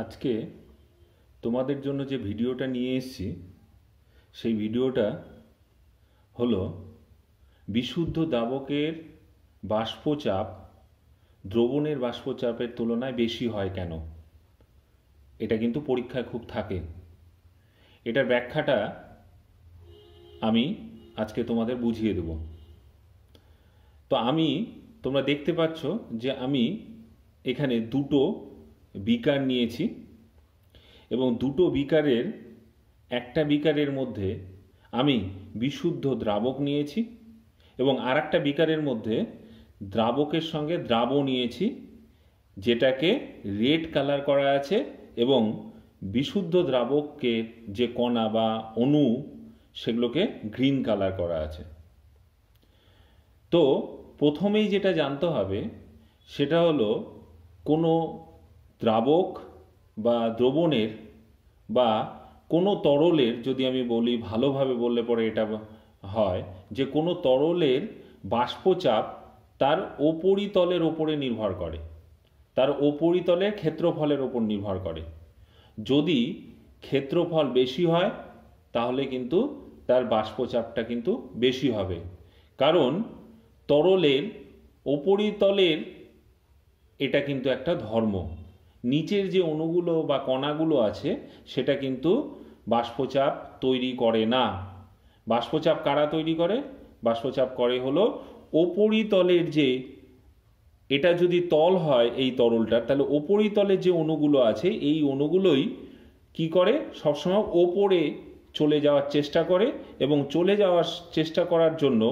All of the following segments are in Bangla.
আজকে তোমাদের জন্য যে ভিডিওটা নিয়ে এসেছি সেই ভিডিওটা হলো বিশুদ্ধ দ্রাবকের বাষ্পচাপ দ্রবণের বাষ্পচাপের তুলনায় বেশি হয় কেন। এটা কিন্তু পরীক্ষায় খুব থাকে। এটার ব্যাখ্যাটা আমি আজকে তোমাদের বুঝিয়ে দেব। তো তোমরা দেখতে পাচ্ছ যে আমি এখানে দুটো বিকার নিয়েছি এবং দুটো বিকারের একটা বিকারের মধ্যে আমি বিশুদ্ধ দ্রাবক নিয়েছি এবং আরেকটা বিকারের মধ্যে দ্রাবকের সঙ্গে দ্রাব নিয়েছি, যেটাকে রেড কালার করা আছে এবং বিশুদ্ধ দ্রাবককে যে কণা বা অণু সেগুলোকে গ্রিন কালার করা আছে। তো প্রথমেই যেটা জানতে হবে সেটা হলো কোনো দ্রাবক বা দ্রবণের বা কোনো তরলের, যদি আমি বলি ভালোভাবে বললে পরে এটা হয় যে কোনো তরলের বাষ্পচাপ তার উপরিতলের ওপরে নির্ভর করে, তার উপরিতলের ক্ষেত্রফলের ওপর নির্ভর করে। যদি ক্ষেত্রফল বেশি হয় তাহলে কিন্তু তার বাষ্পচাপটা কিন্তু বেশি হবে, কারণ তরলের উপরিতলের এটা কিন্তু একটা ধর্ম। নিচের যে অণুগুলো বা কণাগুলো আছে সেটা কিন্তু বাষ্পচাপ তৈরি করে না। বাষ্পচাপ কারা তৈরি করে? বাষ্পচাপ করে হলো উপরিতলের যে, এটা যদি তল হয় এই তরলটার, তাহলে উপরিতলের যে অণুগুলো আছে এই অণুগুলোই কি করে সবসময় ওপরে চলে যাওয়ার চেষ্টা করে এবং চলে যাওয়ার চেষ্টা করার জন্য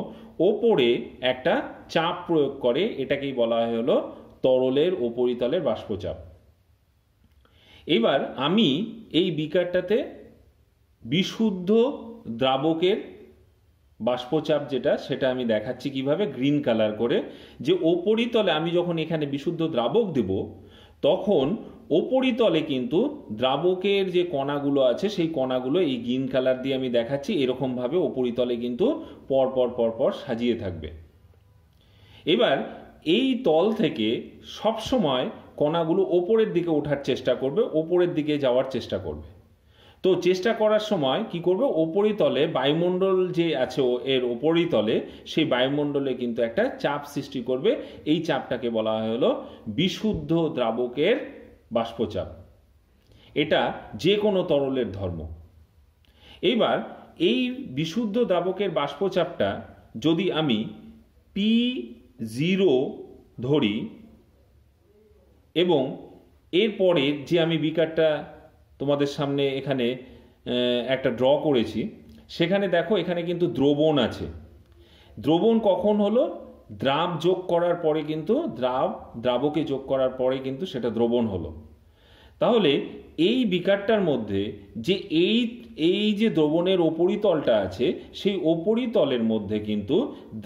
ওপরে একটা চাপ প্রয়োগ করে। এটাকেই বলা হয় হলো তরলের উপরিতলের বাষ্পচাপ। এবার আমি এই বিকারটাতে বিশুদ্ধ দ্রাবকের বাষ্পচাপ যেটা সেটা আমি দেখাচ্ছি কিভাবে, গ্রিন কালার করে। যে উপরিতলে আমি যখন এখানে বিশুদ্ধ দ্রাবক দেব তখন উপরিতলে কিন্তু দ্রাবকের যে কণাগুলো আছে সেই কণাগুলো এই গ্রিন কালার দিয়ে আমি দেখাচ্ছি, এরকমভাবে উপরিতলে কিন্তু পরপর পরপর সাজিয়ে থাকবে। এবার এই তল থেকে সবসময় কণাগুলো ওপরের দিকে ওঠার চেষ্টা করবে, ওপরের দিকে যাওয়ার চেষ্টা করবে। তো চেষ্টা করার সময় কি করবে, উপরিতলে বায়ুমণ্ডল যে আছে এর উপরিতলে সেই বায়ুমণ্ডলে কিন্তু একটা চাপ সৃষ্টি করবে। এই চাপটাকে বলা হয় হলো বিশুদ্ধ দ্রাবকের বাষ্পচাপ। এটা যে কোনো তরলের ধর্ম। এবার এই বিশুদ্ধ দ্রাবকের বাষ্পচাপটা যদি আমি P0 ধরি এবং এরপরে যে আমি বিকারটা তোমাদের সামনে এখানে একটা ড্র করেছি, সেখানে দেখো এখানে কিন্তু দ্রবণ আছে। দ্রবণ কখন হলো? দ্রাব যোগ করার পরে কিন্তু দ্রাবকে যোগ করার পরে কিন্তু সেটা দ্রবণ হলো। তাহলে এই বিকারটার মধ্যে যে এই যে দ্রবণের উপরিতলটা আছে সেই উপরিতলের মধ্যে কিন্তু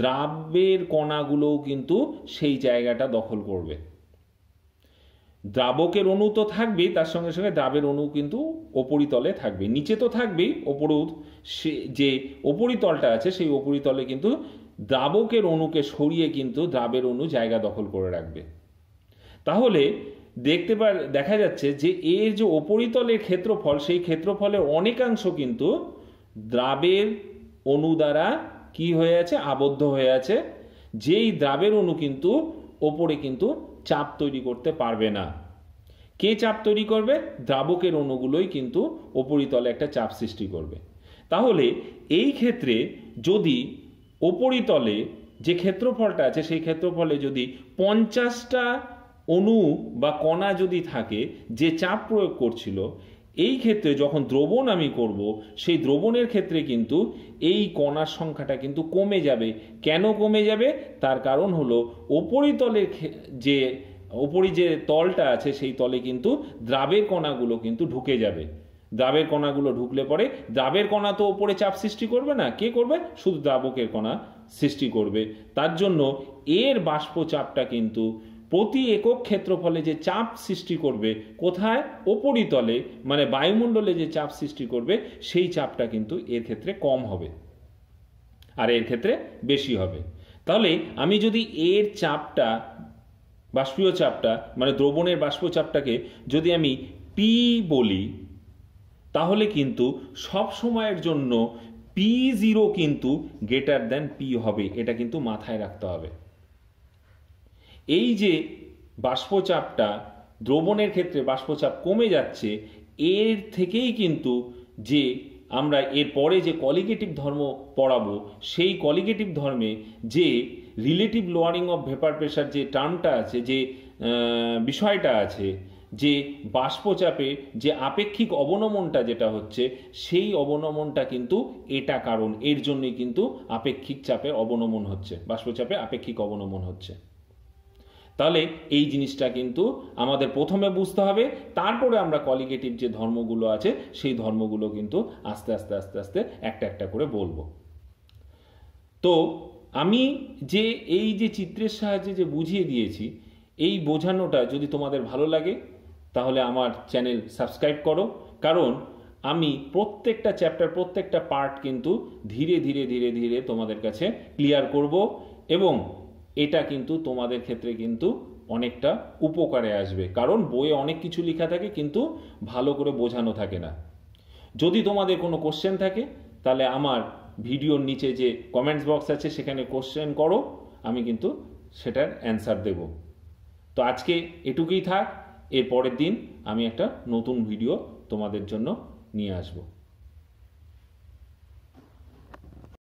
দ্রাবের কণাগুলোও কিন্তু সেই জায়গাটা দখল করবে। দ্রাবকের অণু তো থাকবেই, তার সঙ্গে সঙ্গে দ্রাবের অণু কিন্তু উপরিতলে থাকবে, নিচে তো থাকবেই। যে উপরিতলটা আছে সেই উপরিতলে কিন্তু দ্রাবকের অণুকে সরিয়ে কিন্তু দ্রাবের অণু জায়গা দখল করে রাখবে। তাহলে দেখা যাচ্ছে যে এর যে উপরিতলের ক্ষেত্রফল, সেই ক্ষেত্রফলের অনেকাংশ কিন্তু দ্রাবের অণু দ্বারা কি হয়ে আছে, আবদ্ধ হয়ে আছে। যেই দ্রাবের অণু কিন্তু ওপরে কিন্তু চাপ তৈরি করতে পারবে না। কে চাপ তৈরি করবে? দ্রাবকের অণুগুলোই কিন্তু উপরিতলে একটা চাপ সৃষ্টি করবে। তাহলে এই ক্ষেত্রে যদি উপরিতলে যে ক্ষেত্রফলটা আছে সেই ক্ষেত্রফলে যদি 50টা অণু বা কণা যদি থাকে যে চাপ প্রয়োগ করছিল, এই ক্ষেত্রে যখন দ্রবণ আমি করব সেই দ্রবণের ক্ষেত্রে কিন্তু এই কণার সংখ্যাটা কিন্তু কমে যাবে। কেন কমে যাবে? তার কারণ হলো উপরিতলের যে তলটা আছে সেই তলে কিন্তু দ্রাবের কণাগুলো কিন্তু ঢুকে যাবে। দ্রাবের কণাগুলো ঢুকলে পরে দ্রাবের কণা তো ওপরে চাপ সৃষ্টি করবে না, কে করবে? শুধু দ্রাবকের কণা সৃষ্টি করবে। তার জন্য এর বাষ্পচাপটা কিন্তু প্রতি একক ক্ষেত্রফলে যে চাপ সৃষ্টি করবে, কোথায়? উপরিতলে, মানে বায়ুমণ্ডলে যে চাপ সৃষ্টি করবে সেই চাপটা কিন্তু এর ক্ষেত্রে কম হবে আর এর ক্ষেত্রে বেশি হবে। তাহলে আমি যদি এর চাপটা, বাষ্পীয় চাপটা মানে দ্রবণের বাষ্পচাপটাকে যদি আমি P পি বলি, তাহলে কিন্তু সব সময়ের জন্য P0 কিন্তু গ্রেটার দেন P হবে, এটা কিন্তু মাথায় রাখতে হবে। এই যে বাষ্পচাপটা, দ্রবণের ক্ষেত্রে বাষ্পচাপ কমে যাচ্ছে, এর থেকেই কিন্তু যে আমরা এর পরে যে কলিগেটিভ ধর্ম পড়াবো, সেই কলিগেটিভ ধর্মে যে relative lowering of vapour pressure যে টার্মটা আছে, যে বিষয়টা আছে, যে বাষ্পচাপে যে আপেক্ষিক অবনমনটা যেটা হচ্ছে, সেই অবনমনটা কিন্তু এটা কারণ, এর জন্যই কিন্তু আপেক্ষিক চাপে অবনমন হচ্ছে, বাষ্পচাপে আপেক্ষিক অবনমন হচ্ছে। তাহলে এই জিনিসটা কিন্তু আমাদের প্রথমে বুঝতে হবে, তারপরে আমরা কলিগেটিভ যে ধর্মগুলো আছে সেই ধর্মগুলো কিন্তু আস্তে আস্তে আস্তে আস্তে একটা একটা করে বলবো। তো আমি যে এই যে চিত্রের সাহায্যে যে বুঝিয়ে দিয়েছি, এই বোঝানোটা যদি তোমাদের ভালো লাগে তাহলে আমার চ্যানেল সাবস্ক্রাইব করো, কারণ আমি প্রত্যেকটা চ্যাপ্টার, প্রত্যেকটা পার্ট কিন্তু ধীরে ধীরে ধীরে ধীরে তোমাদের কাছে ক্লিয়ার করব, এবং এটা কিন্তু তোমাদের ক্ষেত্রে কিন্তু অনেকটা উপকারে আসবে, কারণ বইয়ে অনেক কিছু লেখা থাকে কিন্তু ভালো করে বোঝানো থাকে না। যদি তোমাদের কোনো কোশ্চেন থাকে তাহলে আমার ভিডিওর নিচে যে কমেন্টস বক্স আছে সেখানে কোশ্চেন করো, আমি কিন্তু সেটার অ্যান্সার দেব। তো আজকে এটুকুই থাক, এর পরের দিন আমি একটা নতুন ভিডিও তোমাদের জন্য নিয়ে আসবো।